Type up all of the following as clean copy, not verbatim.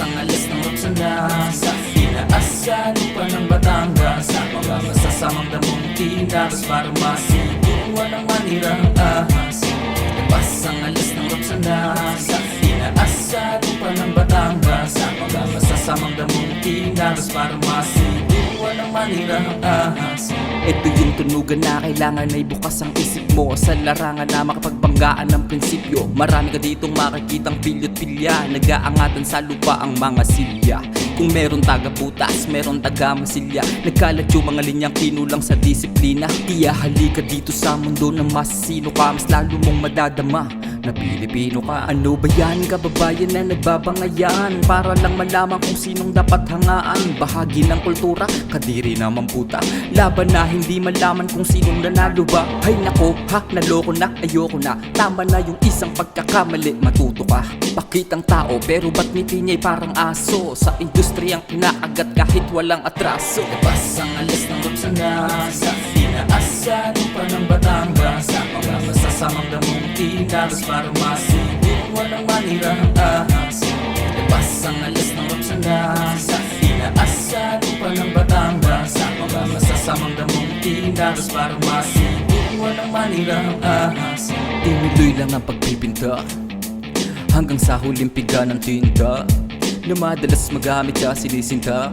Ang alas ng Roxana sa tinaas sa lupa ng Batangas, sa mga masasamang damong tinagas para masiguan ang manirang ahas. Labas ang alas ng Roxana sa tinaas sa lupa ng Batangas, sa mga masasamang damong tinagas para masiguan ang manirang ahas. Ito yung tunugan na kailangan ay bukas ang isip mo, sa larangan na makapagbanggaan ng prinsipyo. Marami ka ditong makikitang pilyo't pilya, nag-aangatan sa lupa ang mga silya. Kung meron taga-putas, meron taga-masilya, nagkalat yung mga linyang kinulang sa disiplina. Kaya halika dito sa mundo na masino ka, mas lalo mong madadama na Pilipino ka. Ano ba yan, kababayan na nagbabangayan, para lang malaman kung sinong dapat hangaan. Bahagi ng kultura, kadiri naman puta, laban na hindi malaman kung sinong nanalo ba. Hay nako ha, naloko na, ayoko na, tama na yung isang pagkakamali, matuto ka. Pakitang tao pero ba't ngiti niya'y parang aso, sa industriyang kinakagat kahit walang atraso. Labas ang alas ng Roxana sa tinaas sa lupa ng Batangas, sa mga masasamang damong tinagas para masiguan ang manirang ahas. Labas ang alas ng Roxana sa tinaas sa lupa ng Batangas, sa mga masasamang damong tinagas para masiguan ang manirang ahas. Tinuloy lang ang pagpipinta hanggang sa huling piga ng tinta, na madalas magamit sa sinisinta.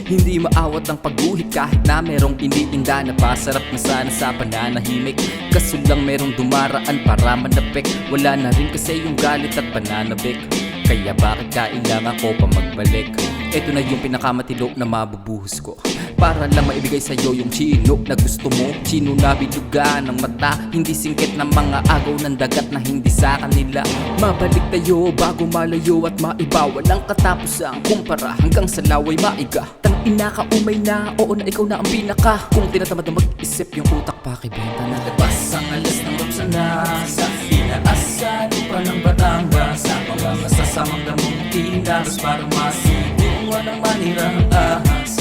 Hindi maawat ang pagguhit kahit na merong iniinda, na pasarap na sana sa pananahimik. Kaso lang merong dumaraan para manapik, wala na rin kasi yung galit at pananabik. Kaya bakit kailangan ko pa magbalik? Ito na yung pinakamatilo na mabubuhos ko, para lang maibigay sa'yo yung chino na gusto mo. Chino na bilugan ng mata, hindi singkit ng mga agaw ng dagat na hindi sa kanila. Mabalik tayo bago malayo at maiba, walang katapusang kumpara hanggang sa laway maiga. Tangina ka, umay na, oo na ikaw na ang pinaka. Kung tinatamad na mag-isip yung utak, pakibenta na. Labas ang alas ng Roxana sa tinaas sa lupa ng Batangas, sa mga masasamang damong tinagas para masiguan ang manirang ahas.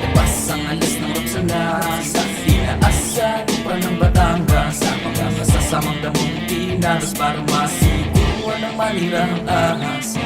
Labas ang alas ng Roxana sa tinaas sa lupa ng Batangas, sa mga masasamang damong tinagas para masiguan ang manirang ahas.